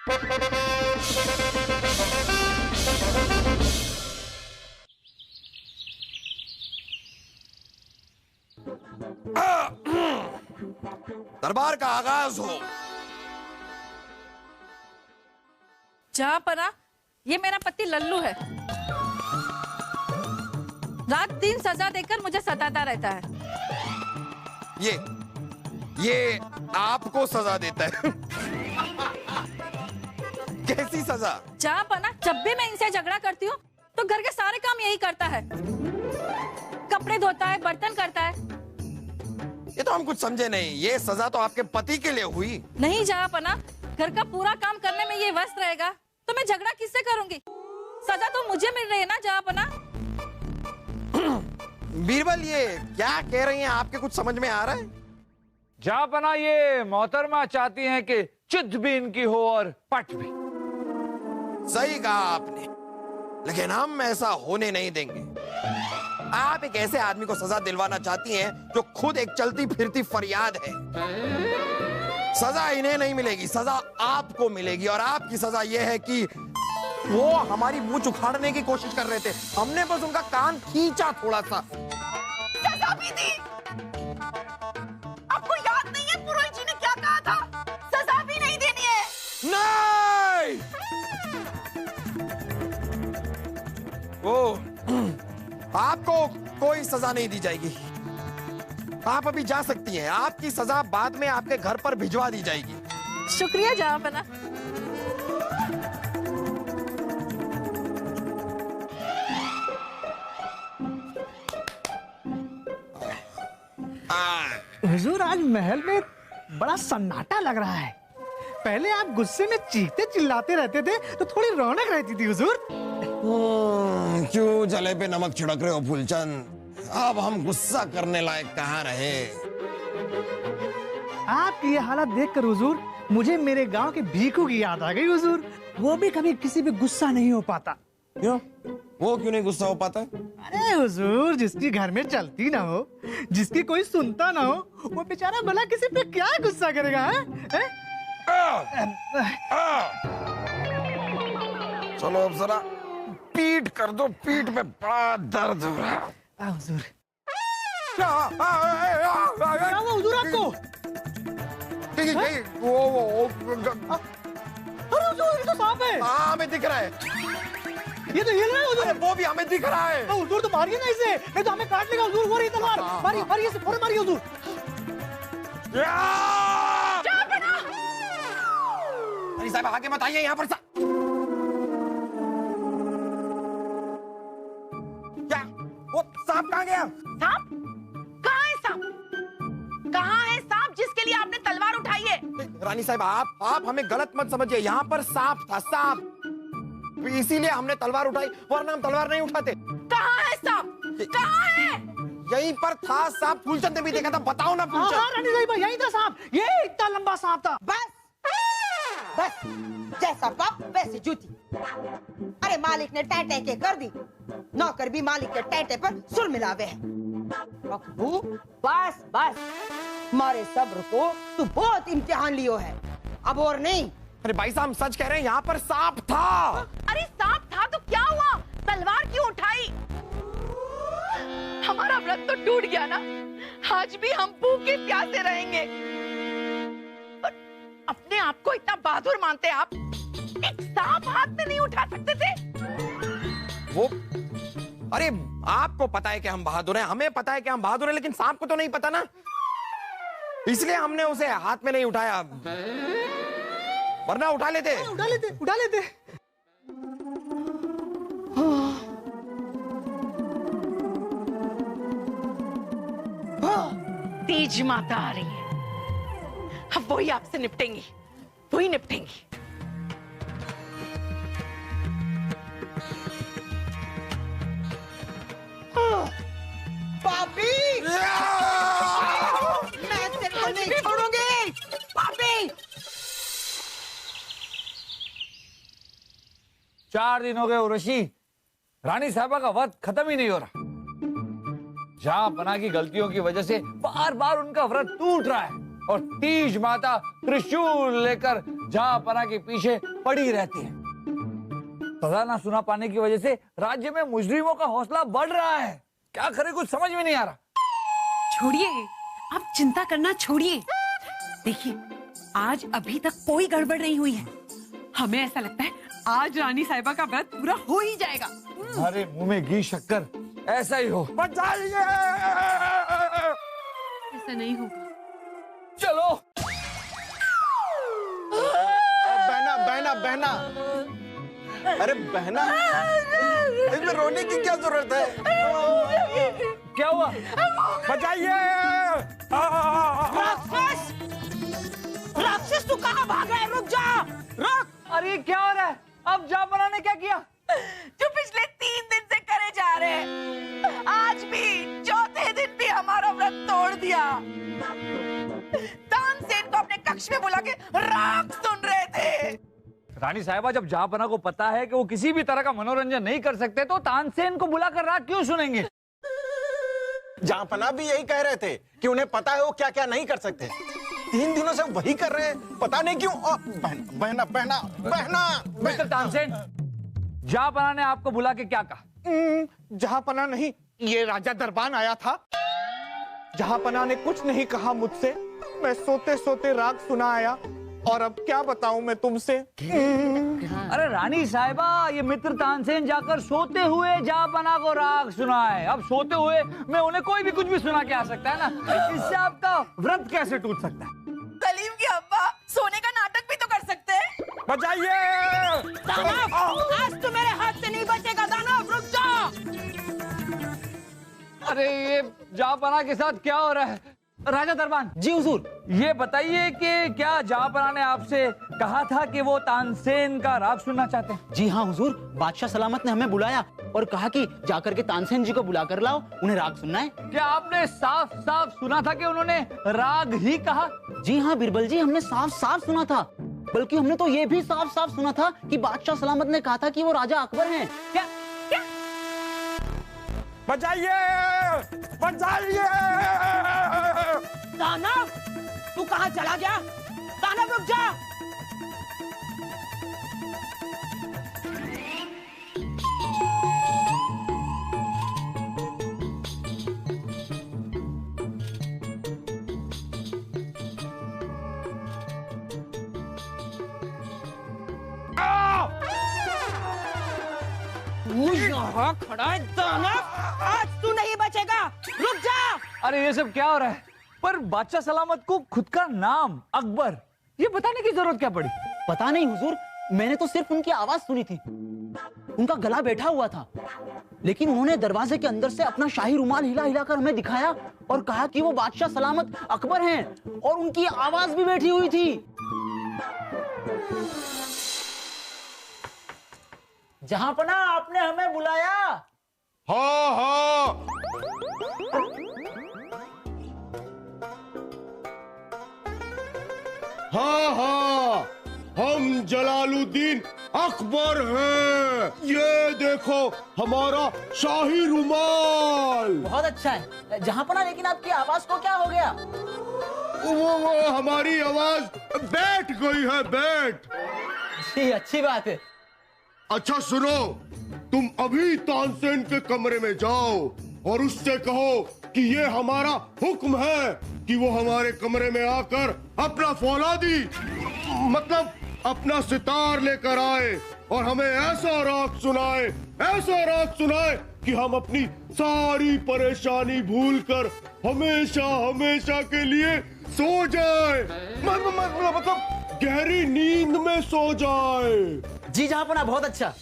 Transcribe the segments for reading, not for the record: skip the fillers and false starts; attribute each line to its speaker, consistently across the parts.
Speaker 1: दरबार का आगाज हो।
Speaker 2: जहाँपना, ये मेरा पति लल्लू है। रात दिन सजा देकर मुझे सताता रहता है।
Speaker 1: ये आपको सजा देता है? कैसी सजा?
Speaker 2: जहाँपना, जब भी मैं इनसे झगड़ा करती हूँ तो घर के सारे काम यही करता है। कपड़े धोता है, बर्तन करता है।
Speaker 1: ये तो हम कुछ समझे नहीं। ये सजा तो आपके पति के लिए हुई। नहीं
Speaker 2: जहाँपना, घर का पूरा काम करने में ये व्यस्त रहेगा तो मैं झगड़ा किससे करूंगी? सजा तो मुझे मिल रही है ना जहाँपना।
Speaker 1: बीरबल, ये क्या कह रही हैं? आपके कुछ समझ में आ रहा है?
Speaker 3: जहाँपना, ये मोहतरमा चाहती हैं कि चित भी इनकी हो और पट भी।
Speaker 1: सही कहा आपने, लेकिन हम ऐसा होने नहीं देंगे। आप एक ऐसे आदमी को सजा दिलवाना चाहती हैं जो खुद एक चलती फिरती फरियाद है। सजा इन्हें नहीं मिलेगी, सजा आपको मिलेगी। और आपकी सजा यह है कि वो हमारी मूंछ उखाड़ने की कोशिश कर रहे थे, हमने बस उनका कान खींचा थोड़ा सा।
Speaker 4: सजा भी दी। आपको याद नहीं है पुरोहित जी ने क्या कहा था? सजा भी नहीं देनी है।
Speaker 1: नहीं! ओ, आपको कोई सजा नहीं दी जाएगी। आप अभी जा सकती हैं। आपकी सजा बाद में आपके घर पर भिजवा दी जाएगी।
Speaker 2: शुक्रिया जहाँपना।
Speaker 5: हुजूर, आज महल में बड़ा सन्नाटा लग रहा है। पहले आप गुस्से में चीखते चिल्लाते रहते थे तो थोड़ी रौनक रहती थी हुजूर।
Speaker 1: क्यों जले पे नमक छिड़क रहे हो फूलचंद? अब हम गुस्सा करने लायक कहाँ रहे?
Speaker 5: आपकी ये हालत देखकर हुजूर, मुझे मेरे गांव के भीखू की याद आ गई हुजूर। वो भी कभी किसी पे गुस्सा नहीं हो पाता।
Speaker 1: क्यों? वो क्यों नहीं गुस्सा हो पाता?
Speaker 5: अरे हुजूर, जिसकी घर में चलती ना हो, जिसकी कोई सुनता ना हो, वो बेचारा भला किसी पे क्या गुस्सा करेगा? है?
Speaker 1: चलो अब जरा पीठ कर दो, पीठ में बड़ा दर्द हो रहा है।
Speaker 5: हुजूर,
Speaker 1: क्या
Speaker 5: हुआ हुजूर आपको? अरे हुजूर, ये तो सांप है।
Speaker 1: हाँ, हमें दिख रहा है।
Speaker 5: ये तो हिल रहा है हुजूर।
Speaker 1: वो भी हमें दिख रहा है।
Speaker 5: हुजूर, तो मारिए ना इसे, नहीं तो हमें काट लेगा हुजूर। वो रही तलवार, मारिए मारिए इसे, फौरन मारिए हुजूर।
Speaker 1: अरे साहब, आगे बताइए। यहाँ पर क्या? वो सांप कहाँ गया?
Speaker 4: सांप? कहाँ है सांप? कहाँ है सांप जिसके लिए आपने तलवार उठाई है?
Speaker 1: रानी साहब, आप हमें गलत मत समझिए। यहाँ पर सांप था, सांप, इसीलिए हमने तलवार उठाई, वरना हम तलवार नहीं उठाते।
Speaker 4: कहाँ है सांप? कहाँ है?
Speaker 1: यहीं पर था सांप। फूलचंद ने भी देखा था। बताओ ना फूलचंद।
Speaker 5: हाँ रानी साहिबा, यहीं था सांप। ये इतना लंबा सांप था।
Speaker 6: बस बस, जैसा बाप वैसी जूती। अरे मालिक ने टैटे के कर दी, नौकर भी मालिक के टैटे पर सुर मिलावे है। बस बस, मारे सब्र को तू बहुत इम्तिहान लियो है, अब और नहीं।
Speaker 1: अरे भाई साहब, सच कह रहे हैं, यहाँ पर सांप था।
Speaker 4: अरे सांप था तो क्या हुआ? तलवार क्यों उठाई? हमारा व्रत तो टूट गया ना। आज भी हम भूखे प्यासे रहेंगे। अपने आप को इतना बहादुर मानते आप? एक सांप हाथ में नहीं उठा सकते थे?
Speaker 1: वो, अरे आपको पता है कि हम बहादुर हैं, हमें पता है कि हम बहादुर हैं, लेकिन सांप को तो नहीं पता ना, इसलिए हमने उसे हाथ में नहीं उठाया। वरना उठा लेते।
Speaker 5: उठा लेते, उठा लेते।
Speaker 4: तीज माता आ रही है, अब वही आपसे निपटेंगी, वही निपटेंगी।
Speaker 6: पापी, मैं तेरे को नहीं छोड़ूंगी। पापी,
Speaker 3: 4 दिन हो गए उर्वशी, रानी साहबा का व्रत खत्म ही नहीं हो रहा। जहाँपना की गलतियों की वजह से बार बार उनका व्रत टूट रहा है और तीज माता त्रिशूल लेकर जहांपना के पीछे पड़ी रहती है। सजा ना सुना पाने की वजह से राज्य में मुजरिमों का हौसला बढ़ रहा है। क्या करे, कुछ समझ में नहीं आ रहा।
Speaker 7: छोड़िए, आप चिंता करना छोड़िए। देखिए, आज अभी तक कोई गड़बड़ नहीं हुई है। हमें ऐसा लगता है आज रानी साहिबा का व्रत पूरा हो ही जाएगा।
Speaker 3: अरे मुंह में घी शक्कर, ऐसा ही हो। बचाइए!
Speaker 7: ऐसा नहीं होगा।
Speaker 3: चलो।
Speaker 1: बहना बहना बहना, अरे बहना, इसमें रोने की क्या जरूरत है?
Speaker 3: क्या हुआ? बचाइए!
Speaker 6: राक्षस! राक्षस तू कहाँ भाग रहा है? रुक जा! रुक!
Speaker 3: अरे क्या हो रहा है? अब जहांपना ने क्या किया?
Speaker 4: जो पिछले 3 दिन से करे जा रहे हैं, आज भी चौथे दिन भी हमारा व्रत तोड़ दिया। तानसेन को अपने कक्ष में बुला के राग सुन रहे थे।
Speaker 3: रानी साहिबा, जब जहांपना को पता है कि वो किसी भी तरह का मनोरंजन नहीं कर सकते तो तानसेन को बुलाकर राग क्यों सुनेंगे?
Speaker 1: जहांपना भी यही कह रहे थे कि उन्हें पता है वो क्या क्या नहीं कर सकते। 3 दिनों से वही कर रहे हैं, पता नहीं क्यों। बहना बहना बहना,
Speaker 3: मिस्टर तानसेन, जहांपना ने आपको बुला के क्या कहा?
Speaker 8: जहांपना नहीं, ये राजा दरबान आया था। जहांपना ने कुछ नहीं कहा मुझसे। मैं सोते सोते राग सुना आया, और अब क्या बताऊं मैं तुमसे।
Speaker 3: अरे रानी साहिबा, ये मित्र तानसेन जाकर सोते हुए जहांपना को राग सुनाए। अब सोते हुए मैं उन्हें कोई भी कुछ भी सुना के आ सकता है ना। इससे आपका व्रत कैसे टूट सकता है?
Speaker 4: सलीम की अब्बा सोने का नाटक भी तो कर सकते हैं।
Speaker 3: बचाइए!
Speaker 6: दानव, आज तो मेरे हाथ से नहीं बचेगा। दानव, रुक जा!
Speaker 3: अरे ये जहांपना के साथ क्या हो रहा है? राजा दरबान
Speaker 5: जी हुजूर।
Speaker 3: ये बताइए कि क्या जहांपना ने आपसे कहा था कि वो तानसेन का राग सुनना चाहते हैं?
Speaker 9: जी हाँ हुजूर, बादशाह सलामत ने हमें बुलाया और कहा कि जाकर के तानसेन जी को बुला कर लाओ, उन्हें राग सुनना है।
Speaker 3: क्या आपने साफ साफ सुना था कि उन्होंने राग ही कहा?
Speaker 9: जी हाँ बिरबल जी, हमने साफ साफ सुना था। बल्कि हमने तो ये भी साफ साफ सुना था कि बादशाह सलामत ने कहा था कि वो राजा अकबर हैं।
Speaker 3: क्या? क्या? बचाइए! बचाइए!
Speaker 6: दानव, तू कहाँ चला गया? दानव, रुक जा! तू यहाँ खड़ा है दानव, आज तू नहीं बचेगा। रुक जा!
Speaker 3: अरे ये सब क्या हो रहा है? पर बादशाह सलामत को खुद का नाम अकबर ये बताने की जरूरत क्या पड़ी?
Speaker 9: पता नहीं हुजूर, मैंने तो सिर्फ उनकी आवाज सुनी थी। उनका गला बैठा हुआ था, लेकिन उन्होंने दरवाजे के अंदर से अपना शाही रुमाल हिला हिला कर हमें दिखाया और कहा कि वो बादशाह सलामत अकबर हैं, और उनकी आवाज भी बैठी हुई थी। जहांपना, आपने हमें बुलाया?
Speaker 1: हाँ हाँ, हाँ हाँ, हम जलालुद्दीन अकबर हैं। ये देखो हमारा शाही रुमाल।
Speaker 9: बहुत अच्छा है जहांपना, लेकिन आपकी आवाज को क्या हो गया?
Speaker 1: वो हमारी आवाज बैठ गई है, बैठ।
Speaker 9: जी अच्छी बात है।
Speaker 1: अच्छा सुनो, तुम अभी तानसेन के कमरे में जाओ और उससे कहो कि ये हमारा हुक्म है कि वो हमारे कमरे में आकर अपना फौलादी मतलब अपना सितार लेकर आए और हमें ऐसा राग सुनाए कि हम अपनी सारी परेशानी भूलकर हमेशा हमेशा के लिए सो जाए। मतलब गहरी नींद में सो जाए।
Speaker 9: जी जहांपना, बहुत अच्छा।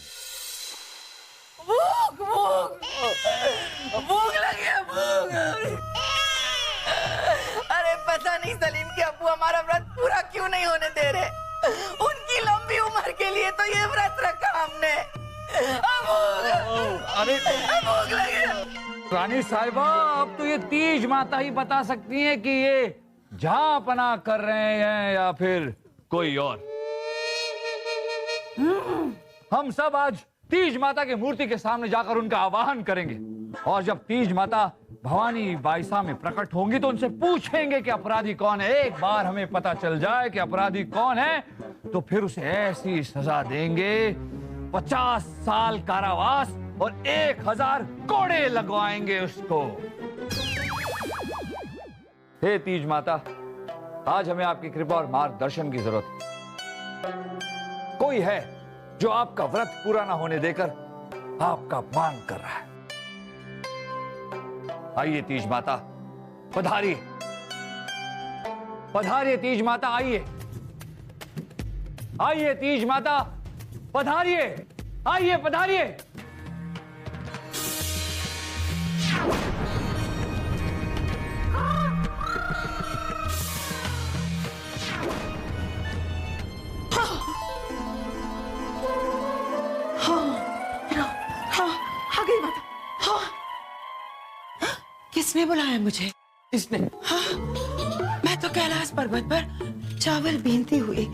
Speaker 4: भूख लगी है, भूख। अरे पता नहीं सलीम के अब्बू हमारा व्रत पूरा क्यों नहीं होने दे रहे। उनकी लंबी उम्र के लिए तो ये व्रत रखा हमने।
Speaker 3: अरे
Speaker 4: भूख लगी है।
Speaker 3: रानी साहिबा, अब तो ये तीज माता ही बता सकती हैं कि ये जहांपना कर रहे हैं या फिर कोई और। हम सब आज तीज माता के मूर्ति के सामने जाकर उनका आवाहन करेंगे, और जब तीज माता भवानी बाईसा में प्रकट होंगी तो उनसे पूछेंगे कि अपराधी कौन है। एक बार हमें पता चल जाए कि अपराधी कौन है तो फिर उसे ऐसी सजा देंगे, 50 साल कारावास और 1000 कोड़े लगवाएंगे उसको। हे तीज माता, आज हमें आपकी कृपा और मार्गदर्शन की जरूरत है। कोई है जो आपका व्रत पूरा ना होने देकर आपका अपमान कर रहा है। आइए तीज माता, पधारिए, पधारिए तीज माता, आइए, आइए तीज माता, पधारिए, आइए, पधारिए।
Speaker 6: आ गई माता। हाँ, किसने बुलाया मुझे?
Speaker 1: इसने।
Speaker 6: हाँ, मैं तो कैलाश पर्वत पर चावल बीनती हुई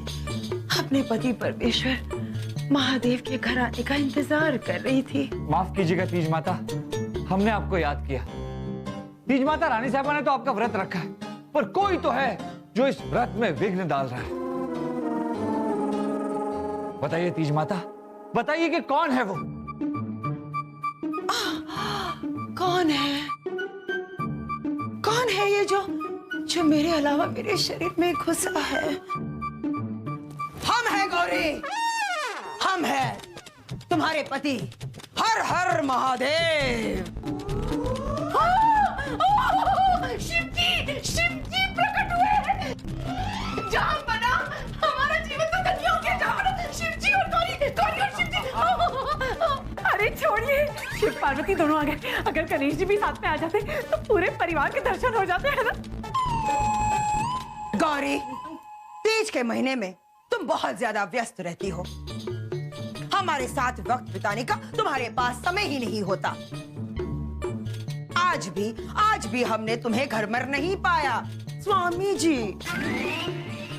Speaker 6: अपने पति परमेश्वर महादेव के घर आने का इंतजार कर रही थी।
Speaker 3: माफ कीजिएगा तीज माता, हमने आपको याद किया। तीज माता, रानी साहबा ने तो आपका व्रत रखा है, पर कोई तो है जो इस व्रत में विघ्न डाल रहा है। बताइए तीज माता, बताइए कि कौन है वो?
Speaker 6: कौन है? कौन है ये जो मेरे अलावा मेरे शरीर में घुसा है? हम हैं गौरी, हम हैं तुम्हारे पति हर हर महादेव। शिव जी प्रकट हुए। जहां बना हमारा जीवन तो धन्य हो गया। जहां बना शिव जी और गौरी, गौरी और शिव जी।
Speaker 7: अरे छोड़िए, शिव पार्वती दोनों आ गए। अगर गणेश जी भी साथ में आ जाते तो पूरे परिवार के दर्शन हो जाते हैं ना।
Speaker 6: गौरी, तीज के महीने में तुम बहुत ज्यादा व्यस्त रहती हो। हमारे साथ वक्त बिताने का तुम्हारे पास समय ही नहीं होता। आज भी हमने तुम्हें घर में नहीं पाया। स्वामी जी,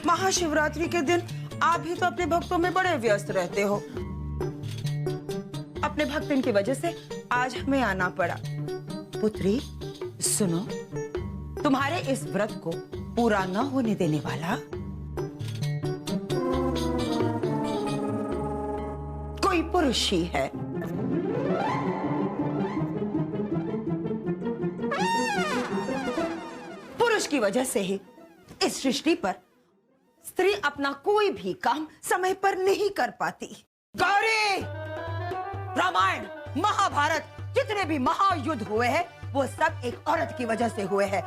Speaker 6: महाशिवरात्रि के दिन आप भी तो अपने भक्तों में बड़े व्यस्त रहते हो। अपने भक्तों की वजह से आज हमें आना पड़ा। पुत्री सुनो, तुम्हारे इस व्रत को पूरा न होने देने वाला कोई पुरुष ही है। पुरुष की वजह से ही इस सृष्टि पर स्त्री अपना कोई भी काम समय पर नहीं कर पाती। गौरी, रामायण महाभारत जितने भी महायुद्ध हुए हैं वो सब एक औरत की वजह से हुए हैं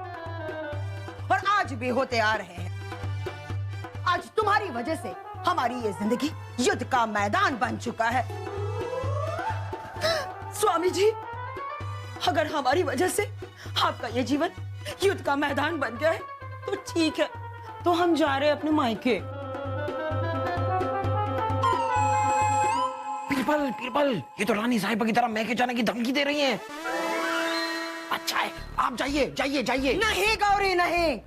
Speaker 6: और आज भी होते आ रहे हैं। आज तुम्हारी वजह से हमारी ये जिंदगी युद्ध का मैदान बन चुका है। स्वामी जी, अगर हमारी वजह से आपका ये जीवन युद्ध का मैदान बन गया है तो ठीक है, तो हम जा रहे हैं अपने मायके।
Speaker 1: बीरबल, बीरबल, ये तो रानी साहिबा की तरह मैके जाने की धमकी दे रही हैं। अच्छा है, आप जाइए, जाइए, जाइए।
Speaker 6: नहीं गौरी, नहीं,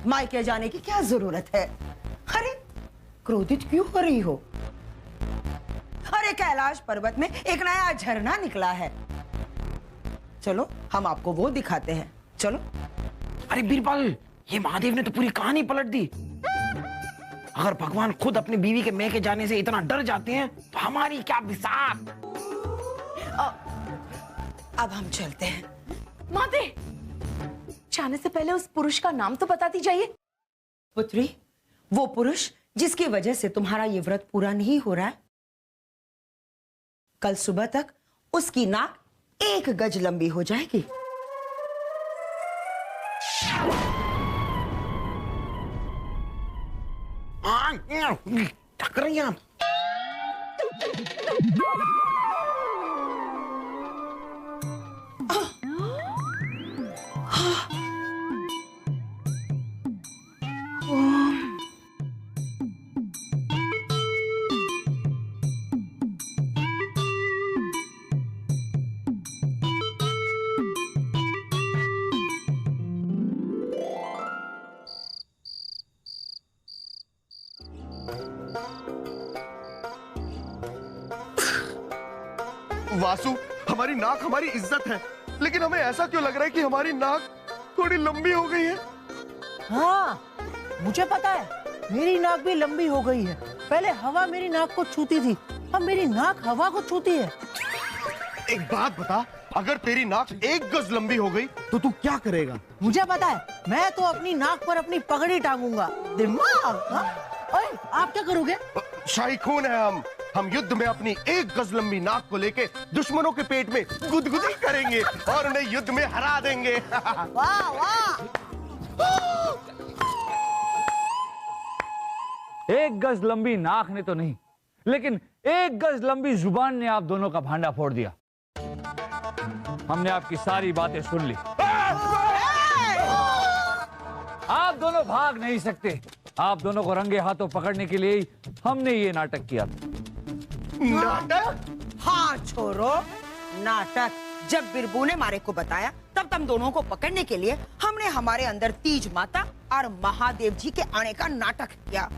Speaker 6: मायके जाने की क्या जरूरत है? अरे क्रोधित क्यों हो रही हो? अरे कैलाश पर्वत में एक नया झरना निकला है, चलो हम आपको वो दिखाते हैं, चलो।
Speaker 1: अरे बीरबल, ये महादेव ने तो पूरी कहानी पलट दी। अगर भगवान खुद अपनी बीवी के मैके जाने से इतना डर जाते हैं तो हमारी क्या बिसात।
Speaker 6: अब हम चलते हैं।
Speaker 7: माते, जाने से पहले उस पुरुष का नाम तो बताती जाइए।
Speaker 6: पुत्री, वो पुरुष जिसकी वजह से तुम्हारा ये व्रत पूरा नहीं हो रहा है, कल सुबह तक उसकी नाक 1 गज लंबी हो जाएगी।
Speaker 1: थक रही हैं आप।
Speaker 8: वासु, हमारी नाक हमारी इज्जत है, लेकिन हमें ऐसा क्यों लग रहा है कि हमारी नाक थोड़ी लंबी हो गई है?
Speaker 9: हाँ, मुझे पता है। मेरी नाक भी लंबी हो गई है। पहले हवा मेरी नाक को छूती थी, अब मेरी नाक हवा को छूती है।
Speaker 10: एक बात बता, अगर तेरी नाक 1 गज लंबी हो गई तो तू क्या करेगा?
Speaker 9: मुझे पता है, मैं तो अपनी नाक पर अपनी पगड़ी टांगूंगा। दिमाग, हाँ? ओए, आप क्या करोगे?
Speaker 10: शाही खून है हम युद्ध में अपनी 1 गज लंबी नाक को लेके दुश्मनों के पेट में गुदगुदी करेंगे और उन्हें युद्ध में हरा देंगे।
Speaker 9: वाह वाह।
Speaker 3: 1 गज लंबी नाक ने तो नहीं, लेकिन 1 गज लंबी जुबान ने आप दोनों का भांडा फोड़ दिया। हमने आपकी सारी बातें सुन ली। आप दोनों भाग नहीं सकते। आप दोनों को रंगे हाथों पकड़ने के लिए ही हमने ये नाटक किया था।
Speaker 6: नाटक? हाँ छोरो, नाटक। जब बिरबू ने मारे को बताया तब तुम दोनों को पकड़ने के लिए हमने हमारे अंदर तीज माता और महादेव जी के आने का नाटक किया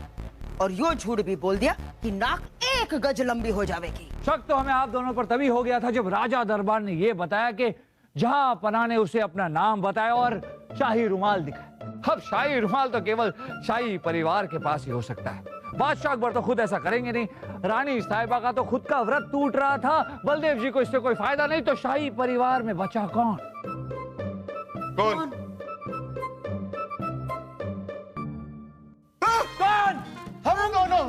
Speaker 6: और यो झूठ भी बोल दिया कि नाक 1 गज लंबी हो जाएगी।
Speaker 3: शक तो हमें आप दोनों पर तभी हो गया था जब राजा दरबार ने ये बताया कि जहां पना ने उसे अपना नाम बताया और शाही रुमाल दिखाया। अब शाही रुमाल तो केवल शाही परिवार के पास ही हो सकता है। बादशाह अकबर तो खुद ऐसा करेंगे नहीं। रानी साहिबा का तो खुद का व्रत टूट रहा था। बलदेव जी को इससे कोई फायदा नहीं, तो शाही परिवार में बचा कौन?
Speaker 10: कौन?
Speaker 3: कौन?
Speaker 10: हम दोनों।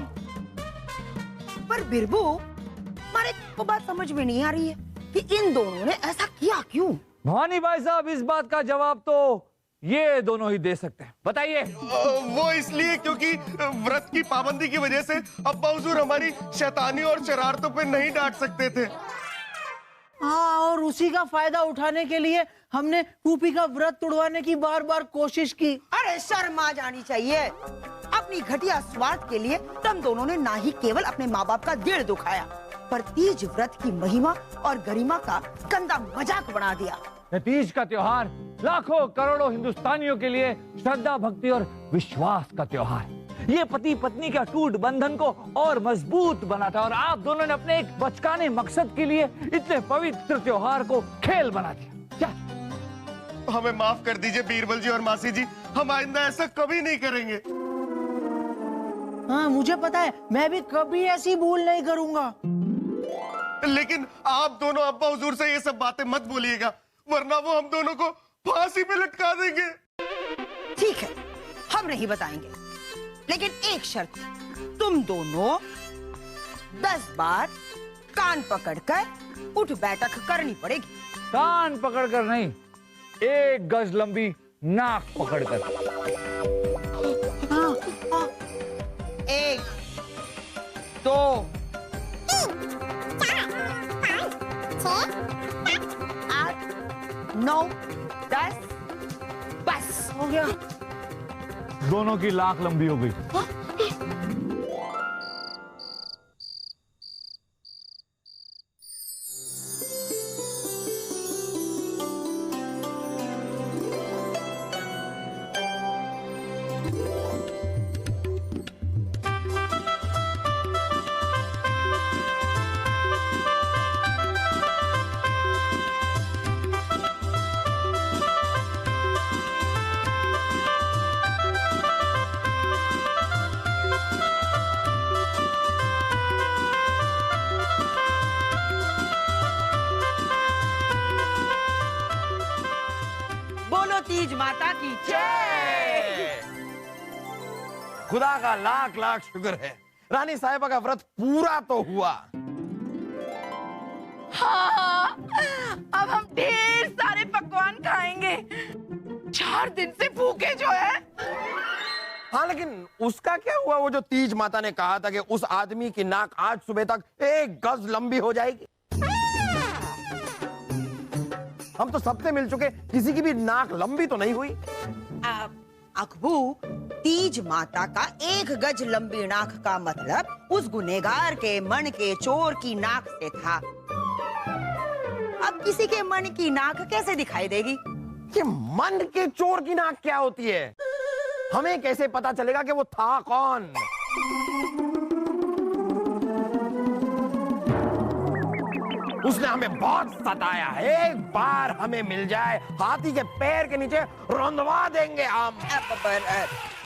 Speaker 6: पर बिरबू, हमारे को बात समझ में नहीं आ रही है कि इन दोनों ने ऐसा किया क्यों?
Speaker 3: भवानी भाई साहब, इस बात का जवाब तो ये दोनों ही दे सकते हैं। बताइए।
Speaker 10: वो इसलिए क्योंकि व्रत की पाबंदी की वजह से अब्बा हुजूर हमारी शैतानी और शरारतों पे नहीं डांट सकते थे।
Speaker 9: हाँ, और उसी का फायदा उठाने के लिए हमने फूफी का व्रत तोड़वाने की बार बार कोशिश की।
Speaker 6: अरे शर्म आ जानी चाहिए। अपनी घटिया स्वार्थ के लिए तुम दोनों ने ना ही केवल अपने माँ बाप का दिल दुखाया, पर तीज व्रत की महिमा और गरिमा का गंदा मजाक बना दिया।
Speaker 3: तीज का त्योहार लाखों करोड़ों हिंदुस्तानियों के लिए श्रद्धा, भक्ति और विश्वास का त्योहार। ये पति पत्नी का टूट बंधन को और मजबूत बनाता, और आप दोनों ने अपने एक बचकाने मकसद के लिए इतने पवित्र त्योहार को खेल बना दिया। क्या?
Speaker 10: हमें माफ कर दीजिए बीरबल जी और मासी जी, हम आइंदा ऐसा कभी नहीं करेंगे।
Speaker 9: हाँ, मुझे पता है, मैं भी कभी ऐसी भूल नहीं करूंगा।
Speaker 10: लेकिन आप दोनों अब्बा हुजूर से ये सब बातें मत बोलिएगा, वरना वो हम दोनों को फांसी पे लटका देंगे।
Speaker 6: ठीक है, हम नहीं बताएंगे, लेकिन एक शर्त, तुम दोनों 10 बार कान पकड़कर उठ बैठक करनी पड़ेगी।
Speaker 3: कान पकड़कर नहीं, 1 गज लंबी नाक पकड़कर।
Speaker 6: 1, 2, 8, 9, 10, बस
Speaker 9: हो गया।
Speaker 3: दोनों की लाख लंबी हो गई।
Speaker 6: तीज माता की जय।
Speaker 1: खुदा का लाख लाख शुक्र है, रानी साहिबा का व्रत पूरा तो हुआ।
Speaker 4: हाँ, अब हम ढेर सारे पकवान खाएंगे। 4 दिन से भूखे जो है।
Speaker 1: हाँ, लेकिन उसका क्या हुआ? वो जो तीज माता ने कहा था कि उस आदमी की नाक आज सुबह तक 1 गज लंबी हो जाएगी। हम तो सबसे मिल चुके, किसी की भी नाक लंबी तो नहीं हुई।
Speaker 6: अकबू, तीज माता का 1 गज लंबी नाक का मतलब उस गुनेगार के मन के चोर की नाक से था। अब किसी के मन की नाक कैसे दिखाई देगी?
Speaker 1: कि मन के चोर की नाक क्या होती है? हमें कैसे पता चलेगा कि वो था कौन? उसने हमें बहुत सताया है। एक बार हमें मिल जाए, हाथी के पैर के नीचे रौंदवा देंगे हम।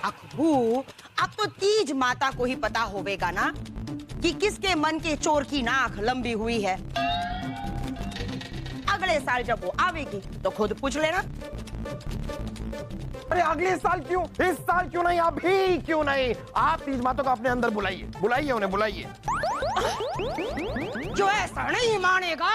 Speaker 6: अकबू, अब तो तीज माता को ही पता होवेगा ना कि किसके मन के चोर की नाक लंबी हुई है। अगले साल जब वो आवेगी तो खुद पूछ लेना।
Speaker 1: अरे अगले साल क्यों, इस साल क्यों नहीं, अभी क्यों नहीं? आप तीज माता को अपने अंदर बुलाइए, बुलाइए उन्हें, बुलाइए।
Speaker 6: जो ऐसा नहीं मानेगा